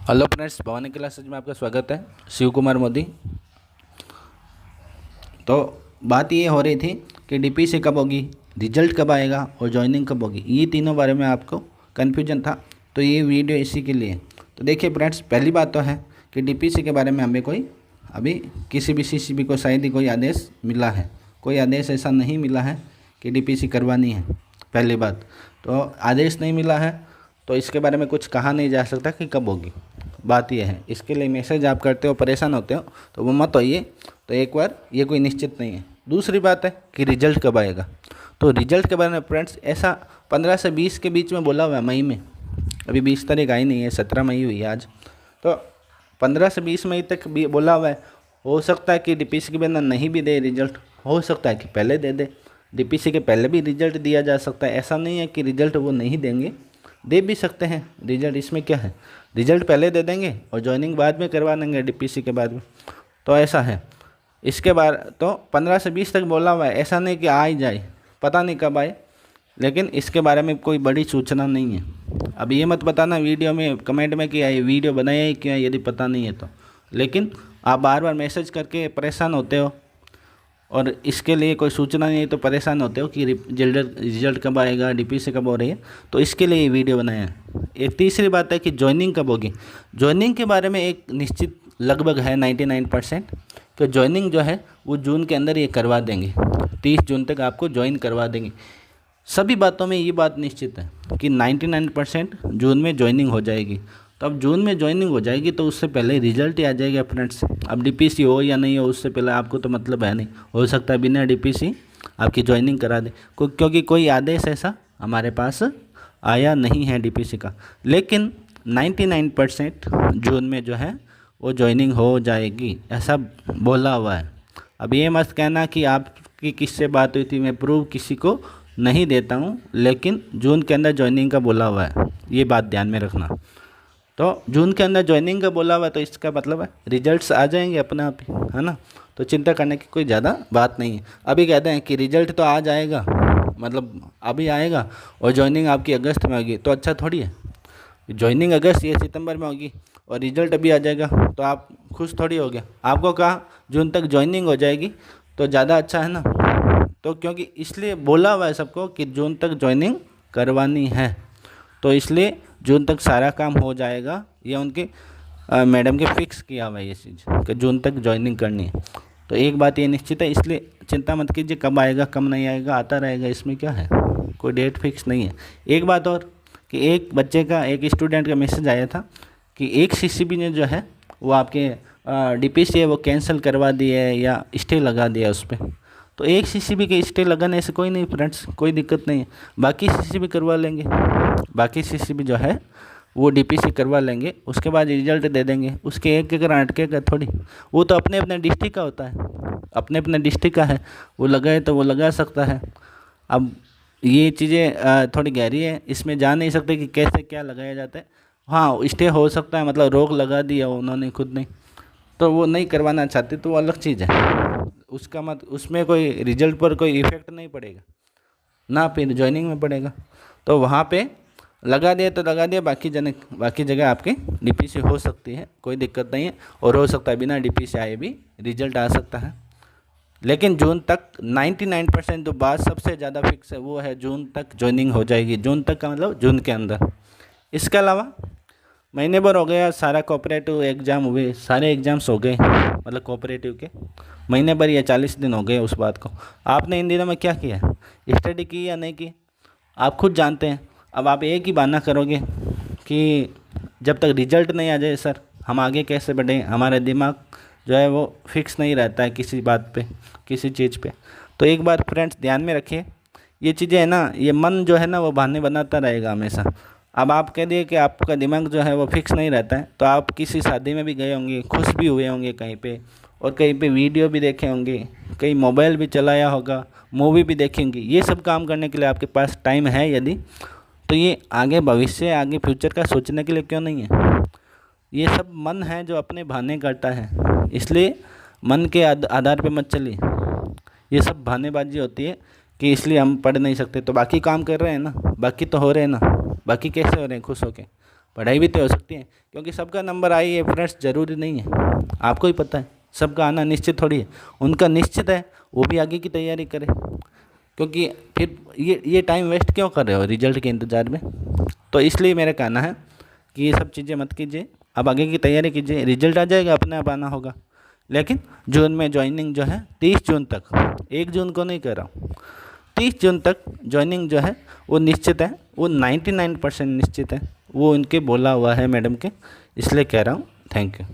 Hello friends, Bhavani classes में आपका स्वागत है। शिव कुमार मोदी। तो बात ये हो रही थी कि डीपीसी कब होगी, रिजल्ट कब आएगा और ज्वाइनिंग कब होगी। ये तीनों बारे में आपको कन्फ्यूजन था, तो ये वीडियो इसी के लिए। तो देखिए फ्रेंड्स, पहली बात तो है कि डीपीसी के बारे में हमें कोई अभी किसी भी सीसीबी को शायद ही कोई आदेश मिला है। कोई आदेश ऐसा नहीं मिला है कि डीपीसी करवानी है। पहली बात तो आदेश नहीं मिला है, तो इसके बारे में कुछ कहा नहीं जा सकता कि कब होगी। बात यह है, इसके लिए मैसेज आप करते हो, परेशान होते हो, तो वो मत होइए। तो एक बार ये कोई निश्चित नहीं है। दूसरी बात है कि रिजल्ट कब आएगा। तो रिजल्ट के बारे में फ्रेंड्स ऐसा 15 से 20 के बीच में बोला हुआ है, मई में। अभी 20 तारीख आई नहीं है, 17 मई हुई है आज। तो 15 से 20 मई तक भी बोला हुआ है। हो सकता है कि डीपीसी के बिना नहीं भी दे रिजल्ट, हो सकता है कि पहले दे दे। डीपीसी के पहले भी रिजल्ट दिया जा सकता है। ऐसा नहीं है कि रिजल्ट वो नहीं देंगे, दे भी सकते हैं रिजल्ट। इसमें क्या है, रिजल्ट पहले दे देंगे और ज्वाइनिंग बाद में करवा देंगे डीपीसी के बाद में। तो ऐसा है। इसके बाद तो 15 से 20 तक बोला हुआ है। ऐसा नहीं कि आ ही जाए, पता नहीं कब आए, लेकिन इसके बारे में कोई बड़ी सूचना नहीं है। अब ये मत बताना वीडियो में कमेंट में कि ये वीडियो बनाया ही क्यों, यदि पता नहीं है तो। लेकिन आप बार बार मैसेज करके परेशान होते हो और इसके लिए कोई सूचना नहीं है तो परेशान होते हो कि रिजल्ट कब आएगा, डीपीसी कब हो रही है। तो इसके लिए ये वीडियो बनाया है। एक तीसरी बात है कि ज्वाइनिंग कब होगी। ज्वाइनिंग के बारे में एक निश्चित लगभग है 99% कि ज्वाइनिंग जो है वो जून के अंदर ये करवा देंगे। 30 जून तक आपको ज्वाइन करवा देंगे। सभी बातों में ये बात निश्चित है कि 99% जून में ज्वाइनिंग हो जाएगी। तो अब जून में ज्वाइनिंग हो जाएगी तो उससे पहले रिजल्ट ही आ जाएगा फ्रेंड्स। अब डीपीसी हो या नहीं हो उससे पहले आपको तो मतलब है नहीं। हो सकता है बिना डीपीसी आपकी ज्वाइनिंग करा दे, क्योंकि कोई आदेश ऐसा हमारे पास आया नहीं है डीपीसी का। लेकिन 99% जून में जो है वो ज्वाइनिंग हो जाएगी, ऐसा बोला हुआ है। अब ये मत कहना कि आपकी किससे बात हुई थी, मैं प्रूफ किसी को नहीं देता हूँ, लेकिन जून के अंदर ज्वाइनिंग का बोला हुआ है, ये बात ध्यान में रखना। तो जून के अंदर ज्वाइनिंग का बोला हुआ है, तो इसका मतलब है रिजल्ट्स आ जाएंगे अपने आप ही, है ना। तो चिंता करने की कोई ज़्यादा बात नहीं है। अभी कहते हैं कि रिजल्ट तो आ जाएगा, मतलब अभी आएगा और ज्वाइनिंग आपकी अगस्त में होगी, तो अच्छा थोड़ी है। ज्वाइनिंग अगस्त या सितंबर में होगी और रिजल्ट अभी आ जाएगा, तो आप खुश थोड़ी हो गया। आपको कहा जून तक ज्वाइनिंग हो जाएगी तो ज़्यादा अच्छा है ना। तो क्योंकि इसलिए बोला हुआ है सबको कि जून तक ज्वाइनिंग करवानी है, तो इसलिए जून तक सारा काम हो जाएगा। ये उनके मैडम के फिक्स किया हुआ है ये चीज़ कि जून तक ज्वाइनिंग करनी है। तो एक बात ये निश्चित है, इसलिए चिंता मत कीजिए कब आएगा कब नहीं आएगा, आता रहेगा। इसमें क्या है, कोई डेट फिक्स नहीं है। एक बात और कि एक बच्चे का, एक स्टूडेंट का मैसेज आया था कि एक सीसीबी ने जो है वो आपके डीपीसी है वो कैंसिल करवा दी है या स्टे लगा दिया उस पर। तो एक सीसीबी के स्टे लगाने से कोई नहीं फ्रेंड्स, कोई दिक्कत नहीं है। बाकी सीसीबी करवा लेंगे, बाकी सीसीबी जो है वो डीपीसी करवा लेंगे, उसके बाद रिजल्ट दे देंगे। उसके एक अटकेगा थोड़ी, वो तो अपने अपने डिस्ट्रिक्ट का होता है, अपने अपने डिस्ट्रिक्ट का है, वो लगाए तो वो लगा सकता है। अब ये चीज़ें थोड़ी गहरी है, इसमें जान नहीं सकते कि कैसे क्या लगाया जाता है। हाँ, स्टे हो सकता है, मतलब रोक लगा दिया उन्होंने खुद नहीं, तो वो नहीं करवाना चाहते तो वो अलग चीज़ है। उसका मत, उसमें कोई रिजल्ट पर कोई इफ़ेक्ट नहीं पड़ेगा ना, फिर ज्वाइनिंग में पड़ेगा। तो वहाँ पे लगा दिया तो लगा दिया, बाकी जगह आपके डीपीसी हो सकती है, कोई दिक्कत नहीं है। और हो सकता है बिना डीपीसी आए भी रिजल्ट आ सकता है। लेकिन जून तक 99% जो बात सबसे ज़्यादा फिक्स है वो है जून तक ज्वाइनिंग हो जाएगी। जून तक का मतलब जून के अंदर। इसके अलावा महीने भर हो गया, सारा कोऑपरेटिव एग्ज़ाम हुए, सारे एग्ज़ाम्स हो गए, मतलब कोऑपरेटिव के महीने भर या 40 दिन हो गए उस बात को। आपने इन दिनों में क्या किया, स्टडी की या नहीं की, आप खुद जानते हैं। अब आप एक ही बहाना करोगे कि जब तक रिजल्ट नहीं आ जाए सर हम आगे कैसे बढ़ें, हमारा दिमाग जो है वो फिक्स नहीं रहता है किसी बात पे, किसी चीज़ पे। तो एक बार फ्रेंड्स ध्यान में रखिए, ये चीज़ें है ना, ये मन जो है ना वो बहाने बनाता रहेगा हमेशा। अब आप कह दिए कि आपका दिमाग जो है वो फिक्स नहीं रहता है, तो आप किसी शादी में भी गए होंगे, खुश भी हुए होंगे कहीं पे, और कहीं पे वीडियो भी देखे होंगे, कहीं मोबाइल भी चलाया होगा, मूवी भी देखेंगे। ये सब काम करने के लिए आपके पास टाइम है यदि, तो ये आगे भविष्य, आगे फ्यूचर का सोचने के लिए क्यों नहीं है। ये सब मन है जो अपने बहाने करता है, इसलिए मन के आधार पे मत चलिए। ये सब बहानेबाजी होती है कि इसलिए हम पढ़ नहीं सकते। तो बाकी काम कर रहे हैं ना, बाकी तो हो रहे हैं ना, बाकी कैसे हो रहे हैं खुश होके, पढ़ाई भी तो हो सकती है, क्योंकि सबका नंबर आई है फ्रेंड्स ज़रूरी नहीं है, आपको ही पता है सबका आना निश्चित थोड़ी है। उनका निश्चित है, वो भी आगे की तैयारी करें, क्योंकि फिर ये टाइम वेस्ट क्यों कर रहे हो रिजल्ट के इंतज़ार में। तो इसलिए मेरा कहना है कि ये सब चीज़ें मत कीजिए, अब आगे की तैयारी कीजिए, रिजल्ट आ जाएगा अपने आप आना होगा। लेकिन जून में ज्वाइनिंग जो है 30 जून तक, 1 जून को नहीं कह रहा हूँ, 30 जून तक ज्वाइनिंग जो है वो निश्चित है, वो 99% निश्चित है, वो उनके बोला हुआ है मैडम के, इसलिए कह रहा हूँ। Thank you.